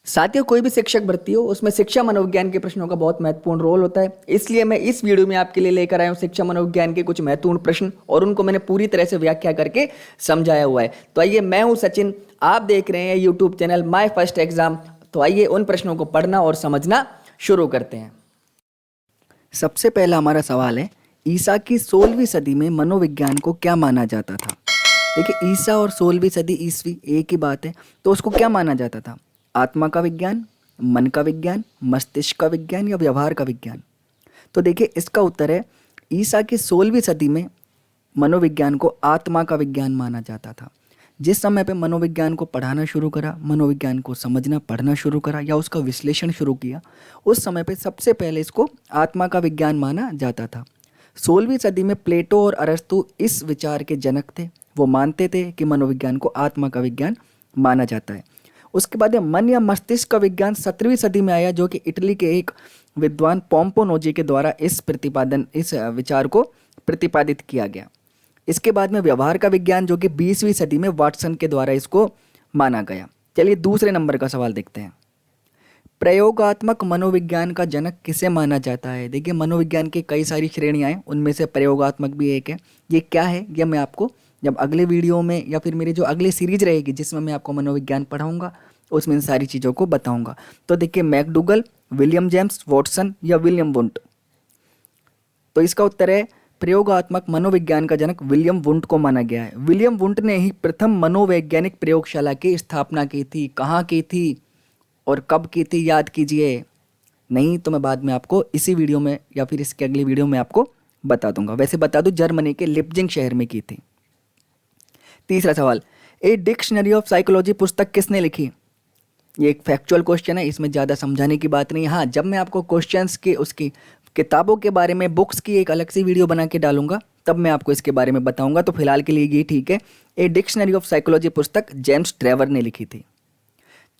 साथियों, कोई भी शिक्षक भर्ती हो उसमें शिक्षा मनोविज्ञान के प्रश्नों का बहुत महत्वपूर्ण रोल होता है। इसलिए मैं इस वीडियो में आपके लिए लेकर आया हूं शिक्षा मनोविज्ञान के कुछ महत्वपूर्ण प्रश्न और उनको मैंने पूरी तरह से व्याख्या करके समझाया हुआ है। तो आइए, मैं हूं सचिन, आप देख रहे हैं YouTube channel my first exam. तो आइए उन प्रश्नों को पढ़ना और समझना शुरू करते हैं। सबसे पहला हमारा सवाल है, ईसा की 16वीं सदी में मनोविज्ञान को क्या माना जाता था। देखिए, ईसा और 16वीं सदी ईसवी एक ही बात है। तो उसको क्या माना जाता था? आत्मा का विज्ञान, मन का विज्ञान, मस्तिष्क का विज्ञान या व्यवहार का विज्ञान। तो देखिए, इसका उत्तर है ईसा की 16वीं सदी में मनोविज्ञान को आत्मा का विज्ञान माना जाता था। जिस समय पे मनोविज्ञान को पढ़ाना शुरू करा, मनोविज्ञान को समझना पढ़ना शुरू करा या उसका विश्लेषण शुरू किया, उस समय पे सबसे पहले इसको आत्मा का विज्ञान माना जाता था। 16वीं सदी में प्लेटो और अरस्तु इस विचार के जनक थे। वो मानते थे कि मनोविज्ञान को आत्मा का विज्ञान माना जाता है। उसके बाद मन या मस्तिष्क का विज्ञान 17वीं सदी में आया, जो कि इटली के एक विद्वान पोम्पोनोजी के द्वारा इस विचार को प्रतिपादित किया गया। इसके बाद में व्यवहार का विज्ञान, जो कि 20वीं सदी में वाटसन के द्वारा इसको माना गया। चलिए दूसरे नंबर का सवाल देखते हैं। प्रयोगात्मक मनोविज्ञान का जनक किसे माना जाता है? देखिए, मनोविज्ञान की कई सारी श्रेणियां हैं, उनमें से प्रयोगात्मक भी एक है। ये क्या है, यह मैं आपको जब अगले वीडियो में या फिर मेरी जो अगली सीरीज रहेगी जिसमें मैं आपको मनोविज्ञान पढ़ाऊंगा उसमें इन सारी चीज़ों को बताऊंगा। तो देखिए, मैकडूगल, विलियम जेम्स, वॉटसन या विलियम वुंट। तो इसका उत्तर है प्रयोगात्मक मनोविज्ञान का जनक विलियम वुंट को माना गया है। विलियम वुंट ने ही प्रथम मनोवैज्ञानिक प्रयोगशाला की स्थापना की थी। कहाँ की थी और कब की थी, याद कीजिए। नहीं तो मैं बाद में आपको इसी वीडियो में या फिर इसके अगली वीडियो में आपको बता दूंगा। वैसे बता दूं, जर्मनी के लिप्जिंग शहर में की थी। तीसरा सवाल, ए डिक्शनरी ऑफ साइकोलॉजी पुस्तक किसने लिखी? ये एक फैक्चुअल क्वेश्चन है, इसमें ज़्यादा समझाने की बात नहीं। हाँ, जब मैं आपको क्वेश्चंस के उसकी किताबों के बारे में, बुक्स की एक अलग सी वीडियो बना के डालूंगा, तब मैं आपको इसके बारे में बताऊंगा। तो फिलहाल के लिए ये ठीक है। ए डिक्शनरी ऑफ साइकोलॉजी पुस्तक जेम्स ट्रेवर ने लिखी थी।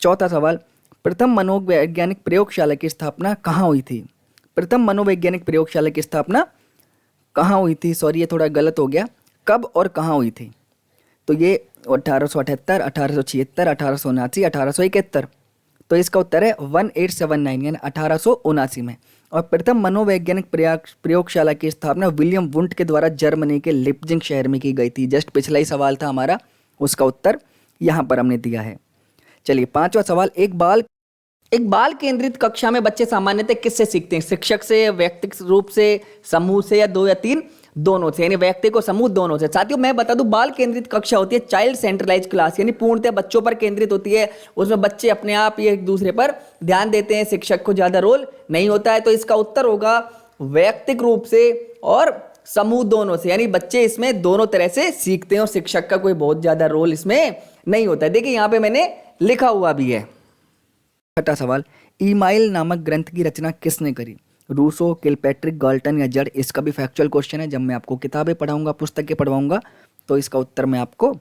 चौथा सवाल, प्रथम मनोवैज्ञानिक प्रयोगशाला की स्थापना कहाँ हुई थी? प्रथम मनोवैज्ञानिक प्रयोगशाला की स्थापना कहाँ हुई थी? सॉरी, ये थोड़ा गलत हो गया। कब और कहाँ हुई थी? तो ये 1878, 1876, 1879, 1871। तो इसका उत्तर है 1879 यानी 1879 में। और प्रथम मनोवैज्ञानिक प्रयोगशाला की स्थापना विलियम वुंट के द्वारा जर्मनी के लिप्जिंग शहर में की गई थी। जस्ट पिछला ही सवाल था हमारा, उसका उत्तर यहाँ पर हमने दिया है। चलिए पांचवा सवाल, एक बाल केंद्रित कक्षा में बच्चे सामान्यतः किससे सीखते हैं? शिक्षक से, व्यक्तिगत रूप से, समूह से या दो या तीन दोनों से, यानी व्यक्ति को समूह दोनों से। साथियों, मैं बता दूं, बाल केंद्रित कक्षा होती है चाइल्ड सेंट्रलाइज क्लास, यानी पूर्णतः बच्चों पर केंद्रित होती है। उसमें बच्चे अपने आप ही एक दूसरे पर ध्यान देते हैं, शिक्षक को ज्यादा रोल नहीं होता है। तो इसका उत्तर होगा व्यक्तिगत रूप से और समूह दोनों से, यानी बच्चे इसमें दोनों तरह से सीखते हैं और शिक्षक का कोई बहुत ज्यादा रोल इसमें नहीं होता है। देखिए, यहाँ पे मैंने लिखा हुआ भी है। छठा सवाल, ईमाइल नामक ग्रंथ की रचना किसने करी? रूसो, किलपैट्रिक, गाल्टन या जड़? इसका भी फैक्चुअल क्वेश्चन है। जब मैं आपको किताबें पढ़ाऊंगा, पुस्तकें पढ़वाऊंगा, तो इसका उत्तर मैं आपको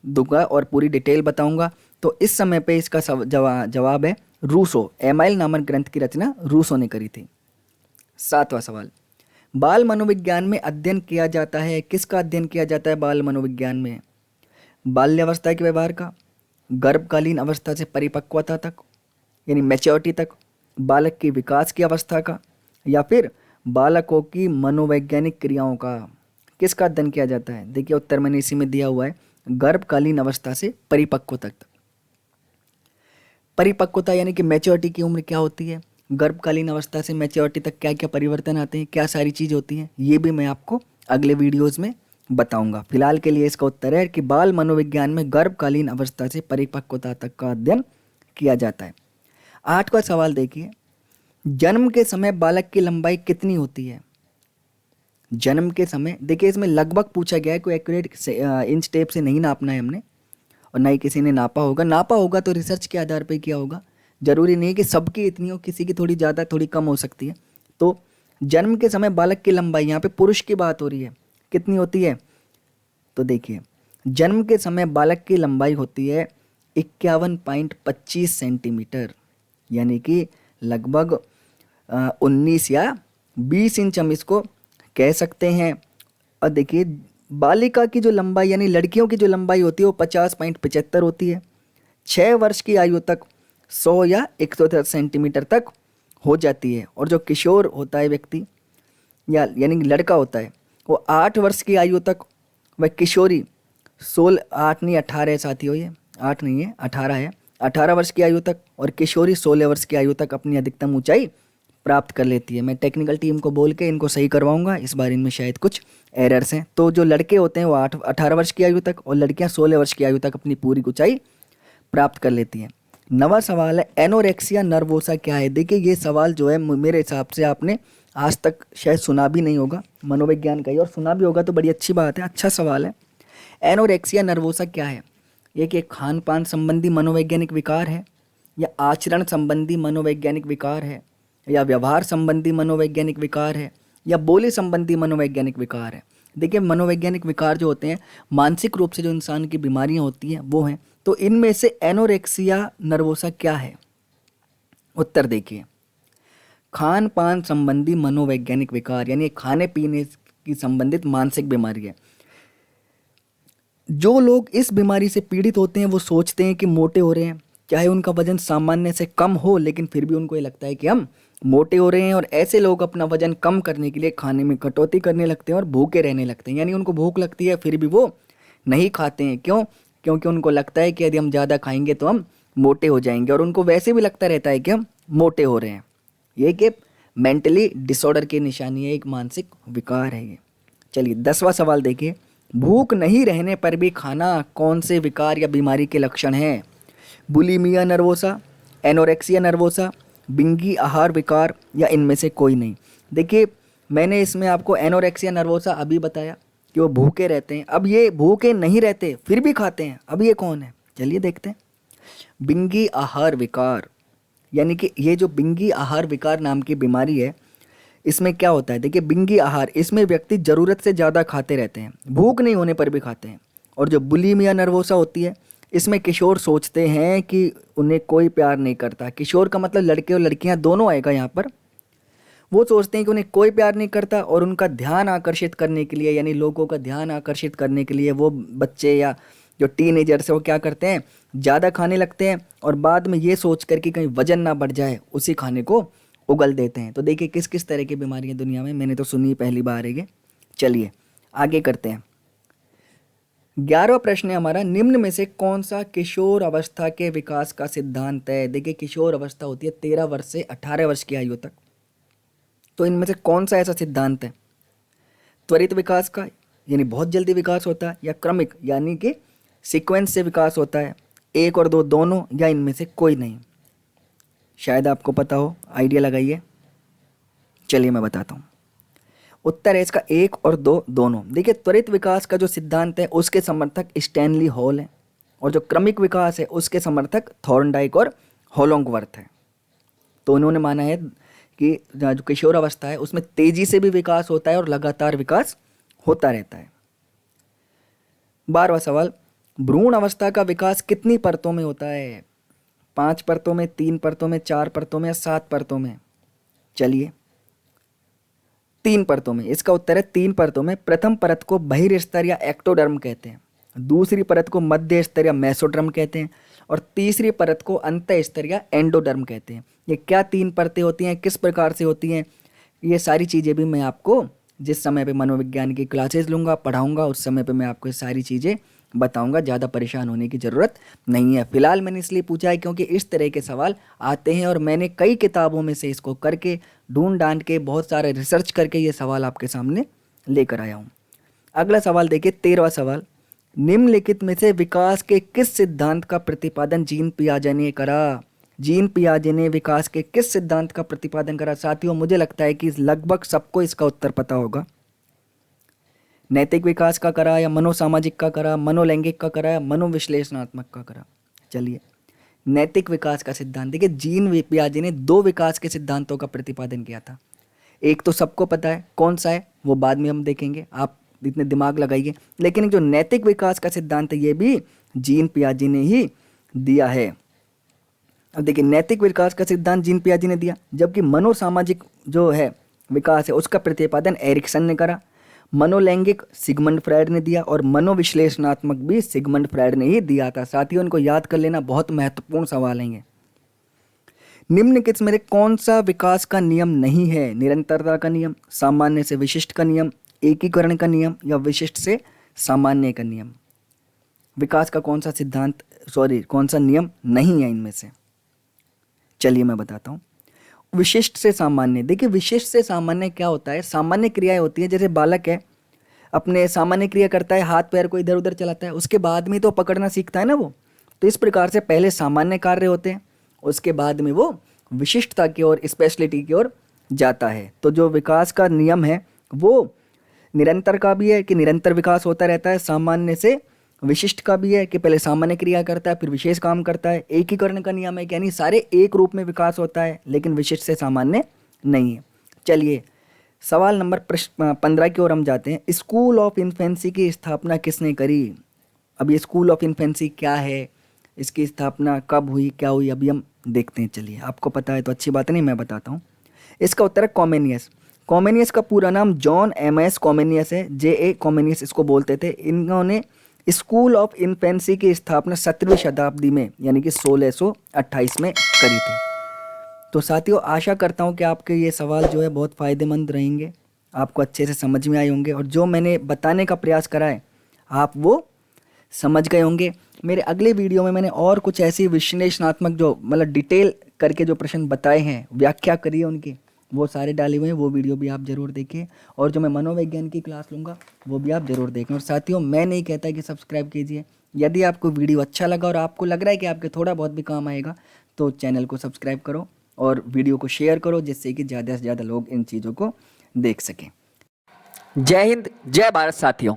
दूंगा और पूरी डिटेल बताऊंगा। तो इस समय पे इसका जवाब है रूसो। एमाइल नामक ग्रंथ की रचना रूसो ने करी थी। सातवां सवाल, बाल मनोविज्ञान में अध्ययन किया जाता है, किसका अध्ययन किया जाता है बाल मनोविज्ञान में? बाल्यावस्था के व्यवहार का, गर्भकालीन अवस्था से परिपक्वता तक यानी मैच्योरिटी तक, बालक की विकास की अवस्था का, या फिर बालकों की मनोवैज्ञानिक क्रियाओं का? किसका अध्ययन किया जाता है? देखिए, उत्तर मैंने इसी में दिया हुआ है, गर्भकालीन अवस्था से परिपक्वता तक। परिपक्वता यानी कि मैच्योरिटी की उम्र क्या होती है, गर्भकालीन अवस्था से मैच्योरिटी तक क्या क्या परिवर्तन आते हैं, क्या सारी चीज़ होती हैं, ये भी मैं आपको अगले वीडियोज़ में बताऊंगा। फिलहाल के लिए इसका उत्तर है कि बाल मनोविज्ञान में गर्भकालीन अवस्था से परिपक्वता तक का अध्ययन किया जाता है। आठवां सवाल देखिए, जन्म के समय बालक की लंबाई कितनी होती है? जन्म के समय, देखिए इसमें लगभग पूछा गया है, कोई एक्यूरेट इंच टेप से नहीं नापना है हमने, और ना ही किसी ने नापा होगा तो रिसर्च के आधार पर किया होगा। जरूरी नहीं है कि सबकी इतनी हो, किसी की थोड़ी ज़्यादा थोड़ी कम हो सकती है। तो जन्म के समय बालक की लंबाई, यहाँ पे पुरुष की बात हो रही है, कितनी होती है? तो देखिए, जन्म के समय बालक की लंबाई होती है 51.25 सेंटीमीटर, यानी कि लगभग 19 या 20 इंच हम इसको कह सकते हैं। और देखिए, बालिका की जो लंबाई यानी लड़कियों की जो लंबाई होती है वो 50.75 होती है। 6 वर्ष की आयु तक 100 या 110 सेंटीमीटर तक हो जाती है। और जो किशोर होता है व्यक्ति या यानी कि लड़का होता है वो 8 वर्ष की आयु तक, वह किशोरी 16, 8 नहीं 18 है साथियों, ये 8 नहीं है 18 है, 18 वर्ष की आयु तक और किशोरी 16 वर्ष की आयु तक अपनी अधिकतम ऊंचाई प्राप्त कर लेती है। मैं टेक्निकल टीम को बोल के इनको सही करवाऊंगा, इस बार इनमें शायद कुछ एरर्स हैं। तो जो लड़के होते हैं वो 18 वर्ष की आयु तक और लड़कियां 16 वर्ष की आयु तक अपनी पूरी ऊंचाई प्राप्त कर लेती हैं। नवा सवाल है एनोरेक्सिया नर्वोसा क्या है। देखिए ये सवाल जो है मेरे हिसाब से आपने आज तक शायद सुना भी नहीं होगा, मनोविज्ञान का ही, और सुना भी होगा तो बड़ी अच्छी बात है, अच्छा सवाल है। एनोरेक्सिया नर्वोसा क्या है? ये कि खान पान संबंधी मनोवैज्ञानिक विकार है, या आचरण संबंधी मनोवैज्ञानिक विकार है, या व्यवहार संबंधी मनोवैज्ञानिक विकार है, या बोली संबंधी मनोवैज्ञानिक विकार है। देखिए मनोवैज्ञानिक विकार जो होते हैं मानसिक रूप से जो इंसान की बीमारियां होती हैं वो हैं। तो इनमें से एनोरेक्सिया नर्वोसा क्या है? उत्तर देखिए, खान पान संबंधी मनोवैज्ञानिक विकार यानी खाने पीने की संबंधित मानसिक बीमारी है। जो लोग इस बीमारी से पीड़ित होते हैं वो सोचते हैं कि मोटे हो रहे हैं, चाहे उनका वजन सामान्य से कम हो, लेकिन फिर भी उनको ये लगता है कि हम मोटे हो रहे हैं। और ऐसे लोग अपना वजन कम करने के लिए खाने में कटौती करने लगते हैं और भूखे रहने लगते हैं, यानी उनको भूख लगती है फिर भी वो नहीं खाते हैं। क्यों? क्योंकि उनको लगता है कि यदि हम ज़्यादा खाएंगे तो हम मोटे हो जाएंगे, और उनको वैसे भी लगता रहता है कि हम मोटे हो रहे हैं। ये कि मेंटली डिसऑर्डर की निशानी है, एक मानसिक विकार है ये। चलिए 10वां सवाल देखिए, भूख नहीं रहने पर भी खाना कौन से विकार या बीमारी के लक्षण हैं? Bulimia nervosa, anorexia nervosa, Bingi आहार विकार, या इनमें से कोई नहीं। देखिए मैंने इसमें आपको एनोरेक्सिया नर्वोसा अभी बताया कि वो भूखे रहते हैं, अब ये भूखे नहीं रहते फिर भी खाते हैं, अब ये कौन है? चलिए देखते हैं। बिंगी आहार विकार, यानी कि ये जो बिंगी आहार विकार नाम की बीमारी है इसमें क्या होता है? देखिए बिंगी आहार, इसमें व्यक्ति ज़रूरत से ज़्यादा खाते रहते हैं, भूख नहीं होने पर भी खाते हैं। और जो बुलिमिया नर्वोसा होती है इसमें किशोर सोचते हैं कि उन्हें कोई प्यार नहीं करता। किशोर का मतलब लड़के और लड़कियां दोनों आएगा यहाँ पर। वो सोचते हैं कि उन्हें कोई प्यार नहीं करता और उनका ध्यान आकर्षित करने के लिए, यानी लोगों का ध्यान आकर्षित करने के लिए वो बच्चे या जो टीनेजर्स है वो क्या करते हैं? ज़्यादा खाने लगते हैं और बाद में ये सोच कर कि कहीं वजन ना बढ़ जाए उसी खाने को उगल देते हैं। तो देखिए किस किस तरह की बीमारियां दुनिया में, मैंने तो सुनी पहली बार है ये। चलिए आगे करते हैं। 11वां प्रश्न है हमारा, निम्न में से कौन सा किशोर अवस्था के विकास का सिद्धांत है? देखिए किशोर अवस्था होती है 13 वर्ष से 18 वर्ष की आयु तक। तो इनमें से कौन सा ऐसा सिद्धांत है? त्वरित विकास का, यानी बहुत जल्दी विकास होता है, या क्रमिक यानी कि सीक्वेंस से विकास होता है, 1 और 2 दोनों, या इनमें से कोई नहीं? शायद आपको पता हो, आइडिया लगाइए। चलिए मैं बताता हूँ। उत्तर है इसका 1 और 2 दोनों। देखिए त्वरित विकास का जो सिद्धांत है उसके समर्थक स्टैनली हॉल है, और जो क्रमिक विकास है उसके समर्थक थॉर्नडाइक और होलोंगवर्थ है। तो उन्होंने माना है कि जो किशोर अवस्था है उसमें तेजी से भी विकास होता है और लगातार विकास होता रहता है। 12वां सवाल, भ्रूण अवस्था का विकास कितनी परतों में होता है? 5 परतों में, 3 परतों में, 4 परतों में, या 7 परतों में? चलिए 3 परतों में। इसका उत्तर है 3 परतों में। प्रथम परत को बहिर्स्तर या एक्टोडर्म कहते हैं, दूसरी परत को मध्य स्तर या मेसोडर्म कहते हैं, और तीसरी परत को अंतः स्तर या एंडोडर्म कहते हैं। ये क्या 3 परतें होती हैं, किस प्रकार से होती हैं, ये सारी चीज़ें भी मैं आपको जिस समय पे मनोविज्ञान की क्लासेस लूँगा, पढ़ाऊँगा, उस समय पे मैं आपको ये सारी चीज़ें बताऊंगा। ज़्यादा परेशान होने की ज़रूरत नहीं है। फिलहाल मैंने इसलिए पूछा है क्योंकि इस तरह के सवाल आते हैं और मैंने कई किताबों में से इसको करके ढूंढ डांड के बहुत सारे रिसर्च करके ये सवाल आपके सामने लेकर आया हूँ। अगला सवाल देखिए 13वां सवाल, निम्नलिखित में से विकास के किस सिद्धांत का प्रतिपादन जीन पियाजे ने करा? जीन पियाजे ने विकास के किस सिद्धांत का प्रतिपादन करा? साथियों मुझे लगता है कि लगभग सबको इसका उत्तर पता होगा। नैतिक विकास का करा, या मनोसामाजिक का करा, मनोलैंगिक का करा, या मनोविश्लेषणात्मक का करा? चलिए नैतिक विकास का सिद्धांत। देखिए जीन पियाजे ने 2 विकास के सिद्धांतों का प्रतिपादन किया था। एक तो सबको पता है, कौन सा है वो बाद में हम देखेंगे, आप इतने दिमाग लगाइए। लेकिन जो नैतिक विकास का सिद्धांत है ये भी जीन पियाजे ने ही दिया है। अब देखिए नैतिक विकास का सिद्धांत जीन पियाजे ने दिया, जबकि मनोसामाजिक जो है विकास है उसका प्रतिपादन एरिक्सन ने करा। मनोलैंगिक सिगमंड फ्रायड ने दिया, और मनोविश्लेषणात्मक भी सिगमंड फ्रायड ने ही दिया था। साथियों इनको याद कर लेना, बहुत महत्वपूर्ण सवाल है ये। निम्नलिखित में से कौन सा विकास का नियम नहीं है? निरंतरता का नियम, सामान्य से विशिष्ट का नियम, एकीकरण का नियम या विशिष्ट से सामान्य का नियम? विकास का कौन सा सिद्धांत कौन सा नियम नहीं है इनमें से? चलिए मैं बताता हूँ। विशिष्ट से सामान्य, देखिए विशिष्ट से सामान्य क्या होता है? सामान्य क्रियाएं होती है, जैसे बालक है अपने सामान्य क्रिया करता है, हाथ पैर को इधर उधर चलाता है, उसके बाद में तो पकड़ना सीखता है ना वो। तो इस प्रकार से पहले सामान्य कार्य होते हैं, उसके बाद में वो विशिष्टता की ओर, स्पेशलिटी की ओर जाता है। तो जो विकास का नियम है वो निरंतर का भी है कि निरंतर विकास होता रहता है, सामान्य से विशिष्ट का भी है कि पहले सामान्य क्रिया करता है फिर विशेष काम करता है, एकीकरण का नियम है कि यानी सारे एक रूप में विकास होता है लेकिन विशिष्ट से सामान्य नहीं है। चलिए सवाल नंबर 15 की ओर हम जाते हैं। स्कूल ऑफ इन्फेंसी की स्थापना किसने करी? अब ये स्कूल ऑफ इन्फेंसी क्या है, इसकी स्थापना कब हुई, क्या हुई, अभी हम देखते हैं। चलिए आपको पता है तो अच्छी बात नहीं, मैं बताता हूँ। इसका उत्तर है कॉमेनियस। कॉमेनियस का पूरा नाम जॉन एम.एस. कॉमेनियस है, J.A. कॉमेनियस इसको बोलते थे। इन्होंने स्कूल ऑफ इन्फेंसी की स्थापना 17वीं शताब्दी में यानी कि 1628 में करी थी। तो साथियों आशा करता हूँ कि आपके ये सवाल जो है बहुत फ़ायदेमंद रहेंगे, आपको अच्छे से समझ में आए होंगे और जो मैंने बताने का प्रयास करा है आप वो समझ गए होंगे। मेरे अगले वीडियो में मैंने और कुछ ऐसी विश्लेषणात्मक जो मतलब डिटेल करके जो प्रश्न बताए हैं, व्याख्या करी है उनकी, वो सारे डाले हुए हैं, वो वीडियो भी आप ज़रूर देखिए। और जो मैं मनोविज्ञान की क्लास लूँगा वो भी आप ज़रूर देखें। और साथियों मैं नहीं कहता कि सब्सक्राइब कीजिए, यदि आपको वीडियो अच्छा लगा और आपको लग रहा है कि आपके थोड़ा बहुत भी काम आएगा तो चैनल को सब्सक्राइब करो और वीडियो को शेयर करो, जिससे कि ज़्यादा से ज़्यादा लोग इन चीज़ों को देख सकें। जय हिंद, जय भारत साथियों।